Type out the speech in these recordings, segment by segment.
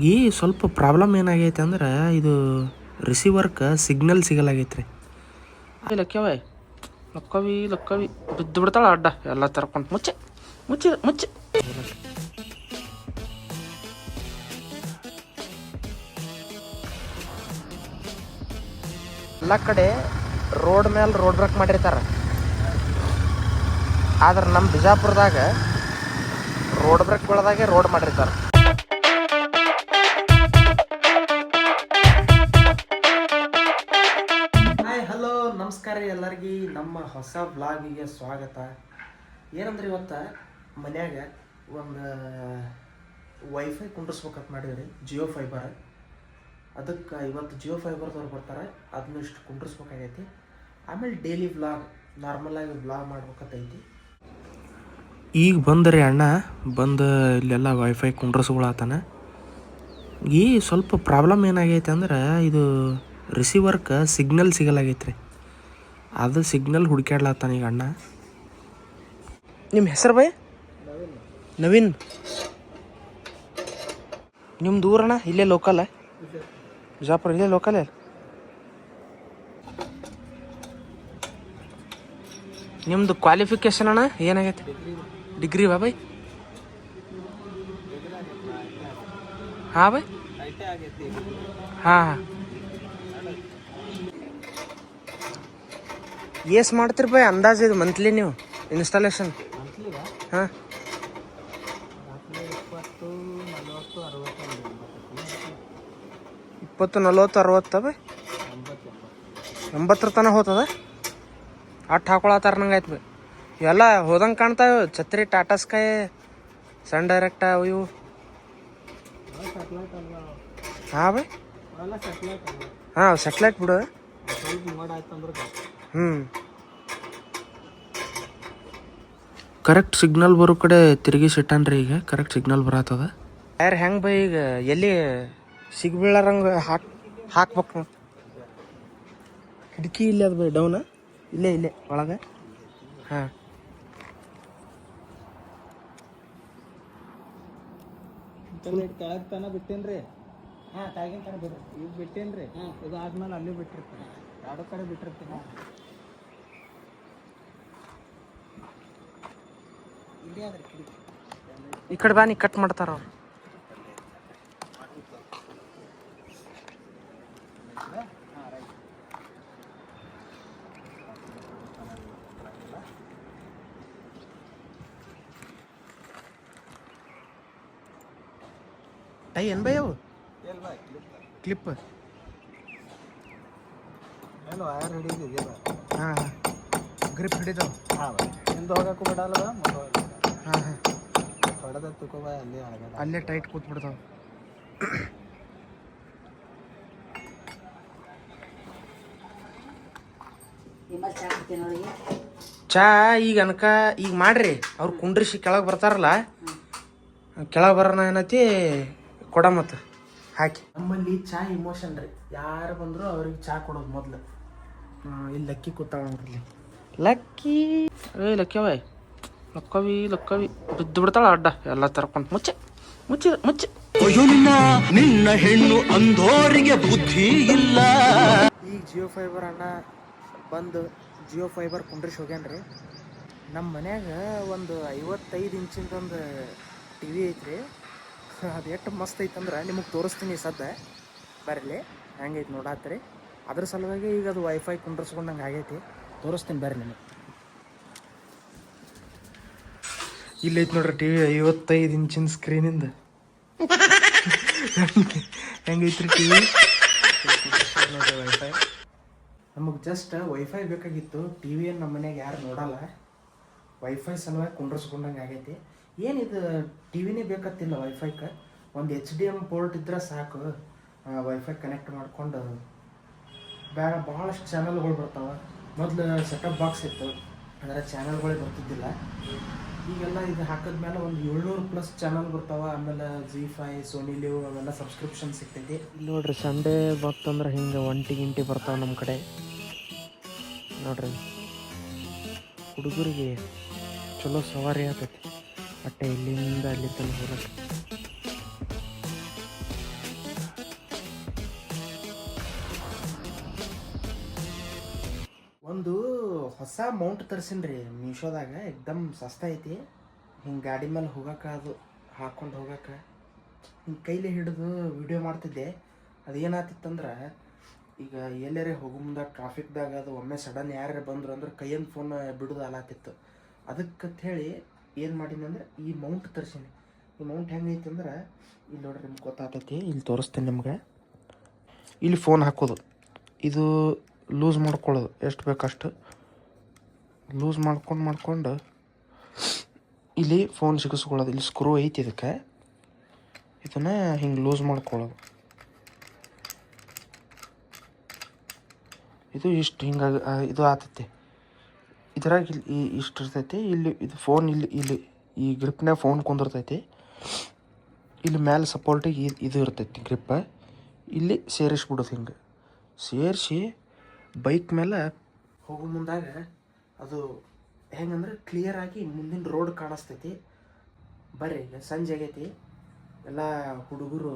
ಈ ಸ್ವಲ್ಪ ಪ್ರಾಬ್ಲಮ್ ಏನಾಗೈತೆ ಅಂದ್ರೆ ಇದು ರಿಸೀವರ್ಗೆ ಸಿಗ್ನಲ್ ಸಿಗಲಾಗೈತೆ ರೀ. ಲಕ್ಕವ ಲಕ್ಕವಿ ಲಕ್ಕವಿ ಬಿದ್ದು ಬಿಡ್ತಾಳ ಅಡ್ಡ ಎಲ್ಲ ತರ್ಕೊಂಡು ಮುಚ್ಚೆ ಮುಚ್ಚಿ ಮುಚ್ಚೆ. ಎಲ್ಲ ಕಡೆ ರೋಡ್ ಮೇಲೆ ರೋಡ್ ಬ್ರೇಕ್ ಮಾಡಿರ್ತಾರೆ, ಆದ್ರೆ ನಮ್ಮ ಬಿಜಾಪುರದಾಗ ರೋಡ್ ಬ್ರೇಕ್ ಬೆಳೆದಾಗೆ ರೋಡ್ ಮಾಡಿರ್ತಾರೆ. ಹಾಯ್ ಹಲೋ ನಮಸ್ಕಾರ ರೀ ಎಲ್ಲರಿಗೂ ನಮ್ಮ ಹೊಸ ಬ್ಲಾಗಿಗೆ ಸ್ವಾಗತ. ಏನಂದ್ರೆ ಇವತ್ತು ಮನ್ಯಾಗ ಒಂದು ವೈಫೈ ಕುಂಡ್ರಿಸ್ಬೇಕಂತ ಮಾಡಿದ್ರಿ, ಜಿಯೋ ಫೈಬರ್. ಅದಕ್ಕೆ ಇವತ್ತು ಜಿಯೋ ಫೈಬರ್ದವ್ರು ಬರ್ತಾರೆ, ಅದನ್ನ ಇಷ್ಟು ಕುಂಡ್ರಿಸ್ಬೇಕಾಗೈತಿ. ಆಮೇಲೆ ಡೈಲಿ ವ್ಲಾಗ್ ನಾರ್ಮಲಾಗಿ ವ್ಲಾಗ್ ಮಾಡ್ಬೇಕಂತೈತಿ. ಈಗ ಬಂದ್ರಿ ಅಣ್ಣ ಬಂದು ಇಲ್ಲೆಲ್ಲ ವೈಫೈ ಕುಂಡ್ರಿಸ್ಕೊಳತ್ತಾನ. ಈ ಸ್ವಲ್ಪ ಪ್ರಾಬ್ಲಮ್ ಏನಾಗೈತೆ ಅಂದ್ರೆ ಇದು ರಿಸೀವರ್ಗೆ ಸಿಗ್ನಲ್ ಸಿಗಲಾಗೈತೆ ರೀ. ಅದು ಸಿಗ್ನಲ್ ಹುಡುಕ್ಯಾಡ್ಲತ್ತಾನ ಈಗ ಅಣ್ಣ. ನಿಮ್ಮ ಹೆಸರು ಬೈ? ನವೀನ್. ನಿಮ್ಮ ದೂರಣ್ಣ? ಇಲ್ಲೇ ಲೋಕಲ್ ಬಿಜಾಪುರ, ಇಲ್ಲೇ ಲೋಕಲ್. ನಿಮ್ಮದು ಕ್ವಾಲಿಫಿಕೇಷನ್ ಅಣ್ಣ ಏನಾಗೈತೆ? ಡಿಗ್ರಿ ಬಾ ಬೈ? ಹಾಂ ಬೈ. ಹಾಂ ಹಾಂ. ಏಸ್ ಮಾಡ್ತೀರಿ ಬೈ ಅಂದಾಜು ಇದು ಮಂತ್ಲಿ ನೀವು ಇನ್ಸ್ಟಾಲೇಷನ್? ಹಾಂ 20, 40, 60 ಬೈ? 80 ತನಕ ಹೋಗ್ತದ. ಅಟ್ಟು ಹಾಕೊಳತ್ತಾರ ನಂಗೆ ಆಯ್ತು ಬೈ. ಇವೆಲ್ಲ ಹೋದಂಗೆ ಕಾಣ್ತಾವೆ ಛತ್ರಿ, ಟಾಟಾ ಸ್ಕೈ, ಸನ್ ಡೈರೆಕ್ಟ ಇವು. ಹಾಂ ಬೈ. ಹಾಂ ಸೆಟ್ಲೈಟ್ ಬಿಡು. ಕರೆಕ್ಟ್ ಸಿಗ್ನಲ್ ಬರೋ ಕಡೆ ತಿರುಗಿ ಸಿಟ್ಟಾನ್ರಿ. ಈಗ ಕರೆಕ್ಟ್ ಸಿಗ್ನಲ್ ಬರತ್ತದ. ಯಾರು ಹೆಂಗೆ ಬೈ ಈಗ ಎಲ್ಲಿ ಸಿಗ್ಬೀಳರಂಗೆ ಹಾಕ್ಬೇಕು. ಕಿಟಕಿ ಇಲ್ಲೇ ಅದು ಬೈ, ಡೌನ ಇಲ್ಲೇ ಒಳಗೆ. ಹಾಂ ಕೆಳಗೆ ತನ ಬಿಟ್ಟೇನ್ರಿ. ಹಾಂ ಕೆಳಗಿನ ತನ ಬಿಡ್ರಿ. ಈಗ ಬಿಟ್ಟೇನ್ರಿ. ಇದು ಆದ್ಮೇಲೆ ಅಲ್ಲಿ ಬಿಟ್ಟಿರ್ತೀನಿ, ಎರಡು ಕಡೆ ಬಿಟ್ಟಿರ್ತೀನಿ. ಈ ಕಡೆ ಬಾ, ನೀ ಕಟ್ ಮಾಡ್ತಾರ ಅವ್ರು. ಟೈ ಏನು ಬೈ ಅವು? ಕ್ಲಿಪ್ ಏನು ವಯರ್ ಹಿಡಿದಿದೆಯಲ್ಲ. ಹಾಂ ಹಾಂ ಗ್ರಿಪ್ ಹಿಡಿದವು. ಹಾಂ ಬೈ, ಹಿಂದೆ ಹೋಗಕ್ಕೂ ಬಿಡಲ್ಲ. ಹಾಂ ಹಾಂ ಹೊಡೆದ ತುಕೋ ಬೈ, ಅಲ್ಲೇ ಟೈಟ್ ಕೂತ್ಬಿಡ್ತಾವೆ. ಚಾ ಈಗ ಅನ್ಕ ಈಗ ಮಾಡ್ರಿ. ಅವ್ರು ಕುಂಡ್ರಿಸಿ ಕೆಳಗೆ ಬರ್ತಾರಲ್ಲ, ಕೆಳಗೆ ಬರೋಣ ಏನೈತಿ ಕೊಡ ಮತ್ತು ಹಾಕಿ. ನಮ್ಮಲ್ಲಿ ಚಾ ಇಮೋಷನ್ ರೀ. ಯಾರು ಬಂದರೂ ಅವ್ರಿಗೆ ಚಾ ಕೊಡೋದು ಮೊದಲು. ಇಲ್ಲಿ ಲಕ್ಕಿ ಕೂತಾಳಂದ್ರಲ್ಲಿ. ಲಕ್ಕಿ ಲಕ್ಕಿವ ಲಕ್ಕವಿ ಲಕ್ಕವಿ ಬಿದ್ದು ಬಿಡ್ತಾಳ ಅಡ್ಡ ಎಲ್ಲ ತರ್ಕೊಂಡು ಮುಚ್ಚೆ ಮುಚ್ಚಿ ಮುಚ್ಚೆ. ನಿನ್ನ ಹೆಣ್ಣು ಅಂದೋರಿಗೆ ಬುದ್ಧಿ ಇಲ್ಲ. ಈಗ ಜಿಯೋ ಫೈಬರ್ ಅಣ್ಣ ಬಂದು ಜಿಯೋ ಫೈಬರ್ ಕುಂಡ್ರಿಸಿ ಹೋಗ್ಯಾನ್ರಿ. ನಮ್ಮ ಮನ್ಯಾಗ ಒಂದು 55 ಇಂಚಿಂದೊಂದು ಟಿ ವಿ ಐತ್ರಿ. ಅದು ಎಷ್ಟು ಮಸ್ತ್ ಐತಂದ್ರೆ ನಿಮಗೆ ತೋರಿಸ್ತೀನಿ ಸದ್ದ. ಬರಲಿ ಹೆಂಗೈತೆ ನೋಡಾತ್ರಿ. ಅದ್ರ ಸಲುವಾಗಿ ಈಗ ಅದು ವೈಫೈ ಕುಂಡ್ರಿಸ್ಕೊಂಡಂಗೆ ಆಗೈತಿ. ತೋರಿಸ್ತೀನಿ ಬರ್ರಿ ನಿಮಗೆ. ಇಲ್ಲೈತೆ ನೋಡ್ರಿ ಟಿ ವಿ, 55 ಇಂಚಿನ ಸ್ಕ್ರೀನಿಂದ. ಹೆಂಗೈತ್ರಿ ಟಿ ವಿ? ನೋಡ್ರಿ ವೈಫೈ. ನಮಗೆ ಜಸ್ಟ್ ವೈಫೈ ಬೇಕಾಗಿತ್ತು. ಟಿ ವಿಯನ್ನು ನಮ್ಮ ಮನೆಯಾಗ ಯಾರು ನೋಡಲ್ಲ. ವೈಫೈ ಸಲುವಾಗಿ ಕುಂಡ್ರಿಸ್ಕೊಂಡಂಗೆ ಆಗೈತಿ. ಏನಿದು ಟಿ ವಿನೇ ಬೇಕತ್ತಿಲ್ಲ ವೈಫೈಗೆ. ಒಂದು HDMI ಪೋರ್ಟ್ ಇದ್ರೆ ಸಾಕು. ವೈಫೈ ಕನೆಕ್ಟ್ ಮಾಡ್ಕೊಂಡು ಭಾಳಷ್ಟು ಚಾನಲ್ಗಳು ಬರ್ತಾವೆ. ಮೊದಲು ಸೆಟಪ್ ಬಾಕ್ಸ್ ಇತ್ತು, ಅಂದರೆ ಚಾನಲ್ಗಳೇ ಬರ್ತಿದ್ದಿಲ್ಲ. ಈಗೆಲ್ಲ ಇದು ಹಾಕಿದ್ಮೇಲೆ ಒಂದು 700+ ಚಾನಲ್ ಬರ್ತಾವೆ. ಆಮೇಲೆ ZEE5, ಸೋನಿ ಲಿವ್ ಅವೆಲ್ಲ ಸಬ್ಸ್ಕ್ರಿಪ್ಷನ್ ಸಿಗ್ತೈತಿ. ಇಲ್ಲಿ ನೋಡ್ರಿ ಸಂಡೇ ಬಂತಂದ್ರೆ ಹಿಂಗೆ ಒಂಟಿ ಬರ್ತಾವೆ ನಮ್ಮ ಕಡೆ. ನೋಡ್ರಿ ಹುಡುಗರಿಗೆ ಚಲೋ ಸವಾರಿ ಆಗ್ತೈತಿ. ಬಟ್ಟೆ ಇಲ್ಲಿಂದ ಅಲ್ಲಿ ತನಕ ಹೋಗಕ್ಕೆ. ಹೊಸ ಮೌಂಟ್ ತರ್ಸಿನ್ರಿ ಮೀಶೋದಾಗ ಎಕ್ದಮ್ ಸಸ್ತಾ ಐತಿ. ಹಿಂಗೆ ಗಾಡಿ ಮೇಲೆ ಹೋಗಕ್ಕೆ ಅದು ಹಾಕ್ಕೊಂಡು ಹೋಗಕ್ಕೆ ಹಿಂಗೆ ಕೈಲೇ ಹಿಡಿದು ವಿಡಿಯೋ ಮಾಡ್ತಿದ್ದೆ. ಅದೇನಾಗ್ತಿತ್ತಂದ್ರೆ ಈಗ ಎಲ್ಲರೇ ಹೋಗೋ ಮುಂದೆ ಟ್ರಾಫಿಕ್ದಾಗ ಅದು ಒಮ್ಮೆ ಸಡನ್ ಯಾರೇ ಬಂದರು ಅಂದ್ರೆ ಕೈಯಿಂದ ಫೋನ್ ಬಿಡೋದು ಅಲಾತಿತ್ತು. ಅದಕ್ಕಂತ ಹೇಳಿ ಏನು ಮಾಡೀನಿ ಅಂದ್ರೆ ಈ ಮೌಂಟ್ ತರ್ಸೀನಿ. ಈ ಮೌಂಟ್ ಹೆಂಗೈತಿ ಅಂದ್ರೆ ಇಲ್ಲಿ ನೋಡ್ರಿ ನಿಮ್ಗೆ ಗೊತ್ತಾಗ್ತೈತಿ, ಇಲ್ಲಿ ತೋರಿಸ್ತೇನೆ ನಿಮ್ಗೆ. ಇಲ್ಲಿ ಫೋನ್ ಹಾಕೋದು, ಇದು ಲೂಸ್ ಮಾಡ್ಕೊಳ್ಳೋದು, ಎಷ್ಟು ಬೇಕಷ್ಟು ಲೂಸ್ ಮಾಡ್ಕೊಂಡು ಇಲ್ಲಿ ಫೋನ್ ಸಿಗಿಸ್ಕೊಳ್ಳೋದು. ಇಲ್ಲಿ ಸ್ಕ್ರೂ ಐತಿ ಇದಕ್ಕೆ, ಇದನ್ನು ಹಿಂಗೆ ಲೂಸ್ ಮಾಡ್ಕೊಳ್ಳೋದು. ಇದು ಇಷ್ಟು ಹಿಂಗಾಗಿ ಇದು ಆಗ್ತೈತಿ. ಇದ್ರಾಗ ಇಲ್ಲಿ ಇಷ್ಟು ಇರ್ತೈತಿ. ಇಲ್ಲಿ ಇದು ಫೋನ್ ಇಲ್ಲಿ ಈ ಗ್ರಿಪ್ನಾಗ ಫೋನ್ ಕುಂದಿರ್ತೈತಿ. ಇಲ್ಲಿ ಮೇಲೆ ಸಪೋರ್ಟಿಗೆ ಇದು ಇರ್ತೈತಿ ಗ್ರಿಪ್ಪ. ಇಲ್ಲಿ ಸೇರಿಸ್ಬಿಡೋದು. ಹಿಂಗೆ ಸೇರಿಸಿ ಬೈಕ್ ಮೇಲೆ ಹೋಗೋ ಮುಂದಾಗ ಅದು ಹೆಂಗಂದ್ರೆ ಕ್ಲಿಯರಾಗಿ ಮುಂದಿನ ರೋಡ್ ಕಾಣಿಸ್ತೈತಿ. ಬರ್ರಿ ಈಗ ಸಂಜೆ ಆಗೈತಿ, ಎಲ್ಲ ಹುಡುಗರು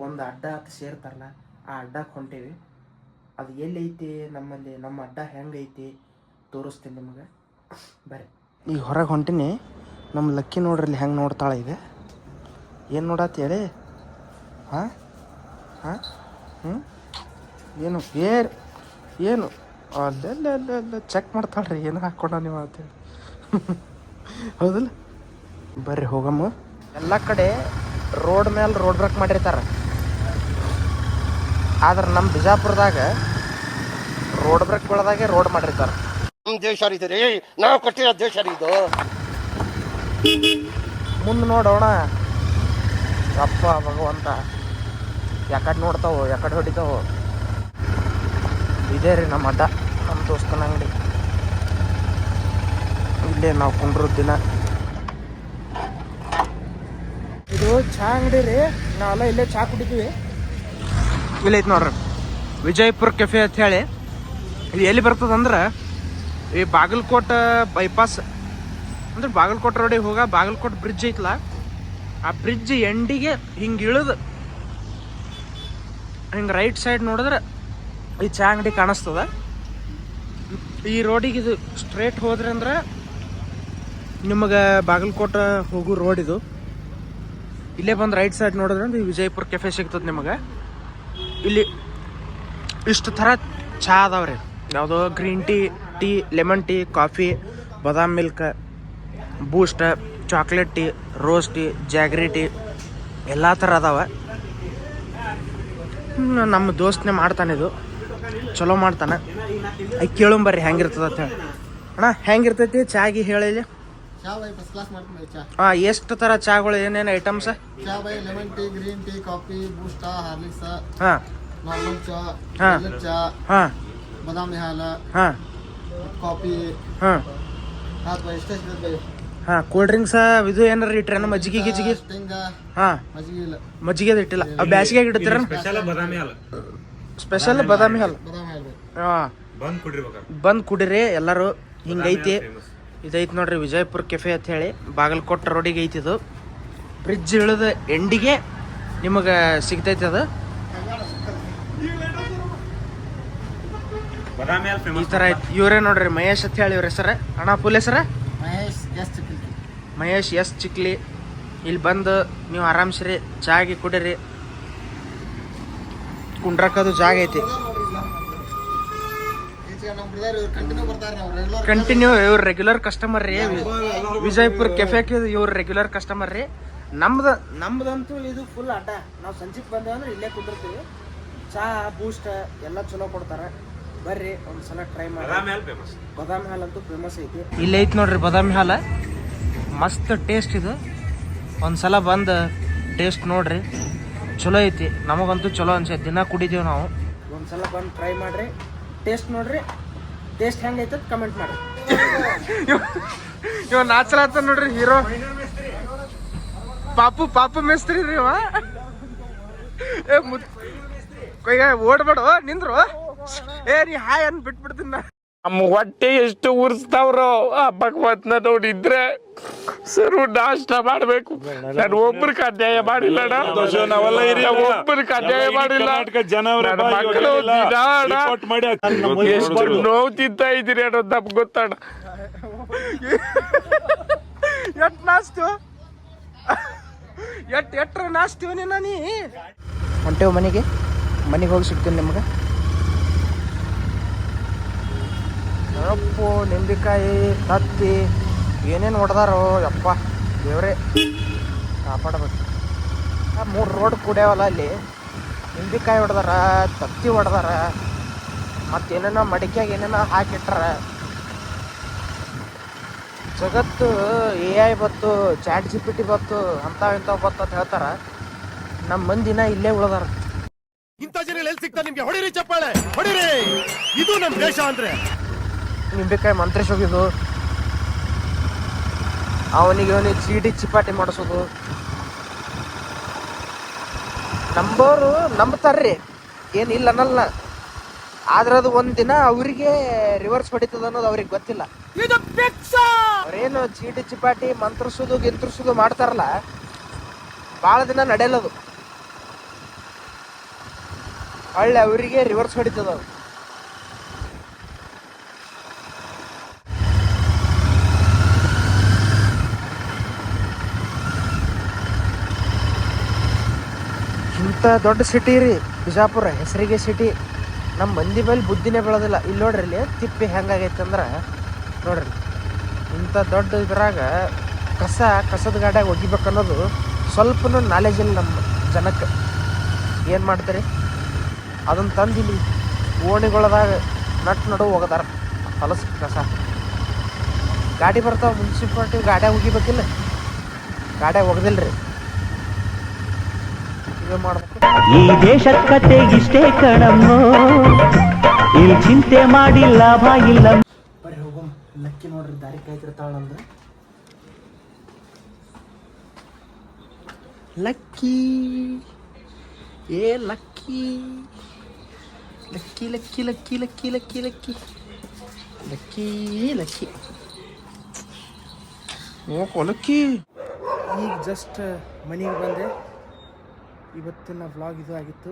ಒಂದು ಅಡ್ಡ ಹತ್ತು ಸೇರ್ತಾರಲ್ಲ, ಆ ಅಡ್ಡಕ್ಕೆ ಹೊಂಟೇವಿ. ಅದು ಎಲ್ಲೈತಿ ನಮ್ಮಲ್ಲಿ, ನಮ್ಮ ಅಡ್ಡ ಹೆಂಗೈತಿ ತೋರಿಸ್ತೀನಿ ನಿಮಗೆ. ಬರ್ರಿ ಈಗ ಹೊರಗೆ ಹೊಂಟೀನಿ. ನಮ್ಮ ಲಕ್ಕಿ ನೋಡ್ರಿ ಇಲ್ಲಿ ಹೆಂಗೆ ನೋಡ್ತಾಳೆ. ಈಗ ಏನು ನೋಡತ್ತಿ ಹೇಳಿ? ಹಾಂ ಹಾಂ ಹ್ಞೂ ಏನು ಏನು ಅಲ್ಲೆಲ್ಲ ಚೆಕ್ ಮಾಡ್ತಾಳ್ರಿ ಏನು ಹಾಕ್ಕೊಂಡ ನೀವು ಅಂತೇಳಿ. ಹೌದಲ್ಲ? ಬರ್ರಿ ಹೋಗಮ್ಮ. ಎಲ್ಲ ಕಡೆ ರೋಡ್ ಮೇಲೆ ರೋಡ್ ಬ್ರೇಕ್ ಮಾಡಿರ್ತಾರೆ, ಆದ್ರೆ ನಮ್ಮ ಬಿಜಾಪುರದಾಗ ರೋಡ್ ಬ್ರೇಕ್ಗಳದಾಗೆ ರೋಡ್ ಮಾಡಿರ್ತಾರೆ. ನಮ್ಮ ದೇಶ ರೀ, ನಾವು ಕಟ್ಟಿರೋ ದೇಶ ರೀ ಇದು. ಮುಂದೆ ನೋಡೋಣ ಅಪ್ಪ ಭಗವಂತ, ಯಾಕಡೆ ನೋಡ್ತಾವೋ ಯಾಕಡೆ ಹೊಡಿತಾವೋ. ಇದೇ ರೀ ನಮ್ಮ ಅಡ್ಡ, ನಮ್ಮ ದೋಸ್ತನ ಅಂಗಡಿ. ಇಲ್ಲೇ ನಾವು ಕುಂಡ್ರದ್ ದಿನ. ಇದು ಚಹಾ ಅಂಗಡಿ ರೀ, ನಾವೆಲ್ಲ ಇಲ್ಲೇ ಚಹಾ ಕುಡಿತೀವಿ. ಇಲ್ಲೈತೆ ನೋಡ್ರಿ ವಿಜಯಪುರ ಕೆಫೆ ಅಂತ ಹೇಳಿ. ಇದು ಎಲ್ಲಿ ಬರ್ತದಂದ್ರೆ ಈ ಬಾಗಲಕೋಟೆ ಬೈಪಾಸ್ ಅಂದ್ರೆ ಬಾಗಲಕೋಟೆ ರೋಡಿಗೆ ಹೋಗ ಬಾಗಲಕೋಟೆ ಬ್ರಿಡ್ಜ್ ಐತಲ್ಲ, ಆ ಬ್ರಿಡ್ಜ್ ಎಂಡಿಗೆ ಹಿಂಗೆ ಇಳಿದು ಹಿಂಗೆ ರೈಟ್ ಸೈಡ್ ನೋಡಿದ್ರೆ ಈ ಚಹಾ ಅಂಗಡಿ ಕಾಣಿಸ್ತದ. ಈ ರೋಡಿಗೆ ಇದು ಸ್ಟ್ರೇಟ್ ಹೋದ್ರೆ ಅಂದ್ರೆ ನಿಮಗೆ ಬಾಗಲಕೋಟೆ ಹೋಗೋ ರೋಡ್ ಇದು. ಇಲ್ಲೇ ಬಂದು ರೈಟ್ ಸೈಡ್ ನೋಡಿದ್ರೆ ಈ ವಿಜಯಪುರ ಕೆಫೆ ಸಿಗ್ತದೆ ನಿಮಗೆ. ಇಲ್ಲಿ ಇಷ್ಟು ಥರ ಚಹಾ ಅದಾವ್ರಿ. ಯಾವುದೋ green tea, lemon tea, coffee, badam milk, Boost, chocolate tea, rose tea, jaggery tea ಎಲ್ಲ ಥರ ಅದಾವೆ. ನಮ್ಮ ದೋಸ್ತನೇ ಮಾಡ್ತಾನೆ, ಇದು ಚಲೋ ಮಾಡ್ತಾನೆ. ಕೇಳಂಬರ್ರಿ ಹೆಂಗಿರ್ತದ ಅಂತ ಹೇಳಿ. ಅಣ್ಣ ಹೆಂಗಿರ್ತೈತಿ ಚಾಗಿ ಹೇಳಿ? ಚಾ ಬೈ ಫಸ್ಟ್ ಕ್ಲಾಸ್ ಮಾಡ್ತೀನಿ ಚಾ. ಹಾಂ, ಎಷ್ಟು ಥರ ಚಾಗಳು ಏನೇನು ಐಟಮ್ಸ್? ಚಾ by lemon tea, green tea, coffee, Boost, Horlicks, ಹಾಂ, ನಾರ್ಮಲ್ ಚಾ, ಹಾಂ, ಚಾ, ಹಾಂ, ಬಾದಾಮಿ ಹಾಲು, ಹಾಂ, ಕಾಫಿ, ಹಾಂ, ಹಾಂ ಬೈ ಇಷ್ಟ ಬೈ. ಹಾಂ, ಕೂಲ್ ಡ್ರಿಂಕ್ಸ್ ಇದು ಏನಾರ ಇಟ್ರೇನ? ಮಜ್ಜಿಗೆ ಗಿಜ್ಜಿಗೆ? ಸ್ಟಿಂಗ, ಹಾಂ, ಮಜ್ಜಿಗೆ ಇಲ್ಲ. ಮಜ್ಜಿಗೆ ಇಟ್ಟಿಲ್ಲ. ಬ್ಯಾಸಿಗೆ ಇಡ್ತೀರ? ಸ್ಪೆಷಲ್ ಬಾದಾಮಿ ಹಾಲು. ಬಾದಾಮಿ ಹಾಲು ಹಾಂ, ಬಂದು ಕುಡಿರಿ ಎಲ್ಲರೂ. ಹಿಂಗೈತಿ. ಇದೈತಿ ನೋಡ್ರಿ ವಿಜಯಪುರ ಕೆಫೆ ಅಂತ ಹೇಳಿ, ಬಾಗಲಕೋಟೆ ರೋಡಿಗೆ ಐತಿ ಇದು. ಬ್ರಿಡ್ಜ್ ಇಳಿದ ಎಂಡಿಗೆ ನಿಮಗೆ ಸಿಗ್ತೈತಿ ಅದು. ಈ ಥರ ಐತಿ. ಇವರೇ ನೋಡ್ರಿ ಮಹೇಶ್ ಅಂತ ಹೇಳಿ ಇವ್ರ ಹೆಸರು. ಅಣ್ಣ ಫುಲ್ ಹೆಸರು? ಮಹೇಶ್ ಎಸ್ ಚಿಕ್ಲಿ. ಇಲ್ಲಿ ಬಂದು ನೀವು ಆರಾಮ್ಸ್ರಿ ಚಾಗಿ ಕುಡೀರಿ. ಕುಂಡ್ರಕ್ಕದು ಜಾಗ ಐತಿ. ಕಂಟಿನ್ಯೂ ಇವ್ರ ರೆಗ್ಯುಲರ್ ಕಸ್ಟಮರ್ ರೀ. ವಿಜಯಪುರ ಕೆಫೆಗೆ ಇವ್ರ ರೆಗ್ಯುಲರ್ ಕಸ್ಟಮರ್ ರೀ. ನಮ್ದಂತೂ ಇದು ಫುಲ್ ಅಡ್ಡ. ನಾವು ಸಂಜೆಗೆ ಬಂದೇವೆ ಅಂದ್ರೆ ಇಲ್ಲೇ ಕುಂದಿರ್ತೀವಿ. ಚಹಾ, ಬೂಸ್ಟ್ ಎಲ್ಲ ಚಲೋ ಕೊಡ್ತಾರೆ. ಬರ್ರಿ ಒಂದ್ಸಲ ಟ್ರೈ ಮಾಡಿ. ಬಾದಾಮಿ ಹಾಲು ಅಂತೂ ಫೇಮಸ್ ಐತಿ. ಇಲ್ಲಿ ಐತಿ ನೋಡ್ರಿ ಬಾದಾಮಿ ಹಾಲು, ಮಸ್ತ್ ಟೇಸ್ಟ್ ಇದು. ಒಂದ್ಸಲ ಬಂದು ಟೇಸ್ಟ್ ನೋಡ್ರಿ, ಚಲೋ ಐತಿ. ನಮಗಂತೂ ಚಲೋ ಅನ್ಸೈತಿ, ದಿನ ಕುಡಿದೀವಿ ನಾವು. ಒಂದ್ಸಲ ಬಂದು ಟ್ರೈ ಮಾಡ್ರಿ, ಟೇಸ್ಟ್ ನೋಡ್ರಿ. ಟೇಸ್ಟ್ ಹೆಂಗೈತೆ ಕಮೆಂಟ್ ಮಾಡಿ. ಇವ ನಾಚಲಾತ ನೋಡ್ರಿ ಹೀರೋ ಪಾಪು ಮೇಸ್ತ್ರಿ ರೀ ಇವ. ಓಡ್ಬೇಡ ನಿಂದ್ರು. ಏ ನೀ ಹಾಯ್ ಅನ್ ಬಿಟ್ಬಿಡ್ತೀನಿ ನಾ. ನಮ್ಮ ಹೊಟ್ಟೆ ಎಷ್ಟು ಉರ್ಸ್ತಾವ್ರೋ ಆ ಭಗವಂತನ ನೋಡಿದ್ರೆ ನಾಷ್ಟ ಮಾಡ್ಬೇಕು. ನಾನು ಒಬ್ರಿಗೆ ಅನ್ಯಾಯ ಮಾಡಿಲ್ಲ ಒಬ್ರಿಗೆ ಅನ್ಯಾಯ ಮಾಡಿಲ್ಲ. ನನ್ನ ಮಕ್ಕಳು ಎಷ್ಟು ನೋವು ತಿಂತಾ ಇದ್ದೀರಿ ಅನ್ನೋದು ನಮ್ಗೆ ಗೊತ್ತಣ್ಣ. ಎಟ್ ನಾಸ್ತು ಎಟ್ರ ನಾಸ್ತೀವನಿ ನಾನಿ ಹೊಂಟೇವು ಮನೆಗೆ ಹೋಗಿ ಸಿಗ್ತೀನಿ ನಿಮ್ಗೆ. ಅಪ್ಪು ನಿಂಬೆಕಾಯಿ ತತ್ತಿ ಏನೇನು ಹೊಡೆದಾರೋ ಯಪ್ಪ ದೇವ್ರೆ ಕಾಪಾಡಬೇಕು. 3 ರೋಡ್ ಕುಡಿಯವಲ್ಲ ಅಲ್ಲಿ. ನಿಂಬೆಕಾಯಿ ಹೊಡೆದಾರ, ತತ್ತಿ ಹೊಡೆದಾರ, ಮತ್ತೇನೇನೋ ಮಡಿಕೆಯಾಗ ಏನೇನೋ ಹಾಕಿಟ್ಟಾರ. ಜಗತ್ತು AI ಬತ್ತು, ChatGPT ಬತ್ತು, ಇಂಥವು ಬತ್ತು ಅಂತ ಹೇಳ್ತಾರ. ನಮ್ಮ ಮಂದಿನ ಇಲ್ಲೇ ಉಳ್ದಾರ. ಇಂಥ ಜನ ಎಲ್ಲಿ ಸಿಗ್ತಾ ನಿಮ್ಗೆ? ಹೊಡಿರಿ ಚಪ್ಪಾಳೆ, ಹೊಡಿರಿ. ಇದು ನಮ್ಮ ದೇಶ ಅಂದ್ರೆ. ನಿಂಬೆಕಾಯಿ ಮಂತ್ರಿಸಿ ಹೋಗಿದ್ದು, ಅವನಿಗೆ ಚೀಟಿ ಚಿಪಾಟಿ ಮಾಡಿಸೋದು. ನಂಬೋರು ನಂಬ್ತಾರ್ರಿ, ಏನಿಲ್ಲ ಅನ್ನಲ್ಲ. ಆದ್ರೆ ಅದು ಒಂದಿನ ಅವರಿಗೆ ರಿವರ್ಸ್ ಹೊಡಿತದ ಅನ್ನೋದು ಅವ್ರಿಗೆ ಗೊತ್ತಿಲ್ಲ. ಅವ್ರೇನು ಚೀಟಿ ಚಿಪಾಟಿ ಮಂತ್ರಿಸೋದು ಗಿಂತ್ರಿಸೋದು ಮಾಡ್ತಾರಲ್ಲ, ಭಾಳ ದಿನ ನಡೆಯಲ್ಲದು. ಒಳ್ಳೆ ಅವರಿಗೆ ರಿವರ್ಸ್ ಹೊಡಿತದ ಅದು. ಇಂಥ ದೊಡ್ಡ ಸಿಟಿ ರೀ ಬಿಜಾಪುರ, ಹೆಸರಿಗೆ ಸಿಟಿ. ನಮ್ಮ ಮಂದಿ ಮೇಲೆ ಬುದ್ಧಿನೇ ಬೆಳೆದಿಲ್ಲ. ಇಲ್ಲಿ ನೋಡ್ರಿ, ಇಲ್ಲಿ ತಿಪ್ಪಿ ಹೆಂಗಾಗೈತೆ ಅಂದ್ರೆ ನೋಡ್ರಿ, ಇಂಥ ದೊಡ್ಡ ಇದ್ರಾಗ ಕಸದ ಗಾಡಿಯಾಗ ಒಗಿಬೇಕನ್ನೋದು ಸ್ವಲ್ಪನೂ ನಾಲೆಜ್ ಇಲ್ಲ ನಮ್ಮ ಜನಕ್ಕೆ. ಏನು ಮಾಡ್ತಾರೆ, ಅದನ್ನು ತಂದಿಲ್ಲಿ ಓಣಿಗಳದಾಗ ನಡು ಹೋಗದಾರ ಹೊಲಸು ಕಸ. ಗಾಡಿ ಬರ್ತಾವ, ಮುನ್ಸಿಪಾಲ್ಟಿ ಗಾಡಿಯಾಗ ಒಗಿಬೇಕಿಲ್ಲ, ಗಾಡಿಯಾಗ ಒಗದಿಲ್ರಿ. ಈ ದೇಶದ ಕತೆ ಇಷ್ಟೇ ಕಣಮ್ಮೋ, ಇಲ್ಲಿ ಚಿಂತೆ ಮಾಡಿ ಲಾಭ ಇಲ್ಲ. ಬರ್ರಿ ಹೋಗೋ, ಲಕ್ಕಿ ನೋಡ್ರಿ ದಾರಿ ಕಾಯ್ತಿರ್ತಾಳ ನಮ್ದು. Lucky lucky lucky lucky lucky lucky lucky lucky lucky lucky oh lucky. ಈಗ ಜಸ್ಟ್ ಮನೆಗೆ ಬಂದೆ. ಇವತ್ತಿನ ವ್ಲಾಗ್ ಇದು ಆಗಿತ್ತು.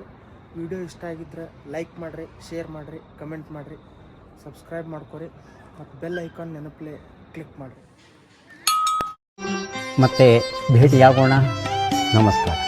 ವಿಡಿಯೋ ಇಷ್ಟ ಆಗಿದ್ರೆ ಲೈಕ್ ಮಾಡಿರಿ, ಶೇರ್ ಮಾಡಿರಿ, ಕಮೆಂಟ್ ಮಾಡಿರಿ, ಸಬ್ಸ್ಕ್ರೈಬ್ ಮಾಡ್ಕೊರಿ, ಮತ್ತು ಬೆಲ್ ಐಕಾನ್ ನೆನಪಲೆ ಕ್ಲಿಕ್ ಮಾಡಿರಿ. ಮತ್ತೆ ಭೇಟಿಯಾಗೋಣ. ನಮಸ್ಕಾರ.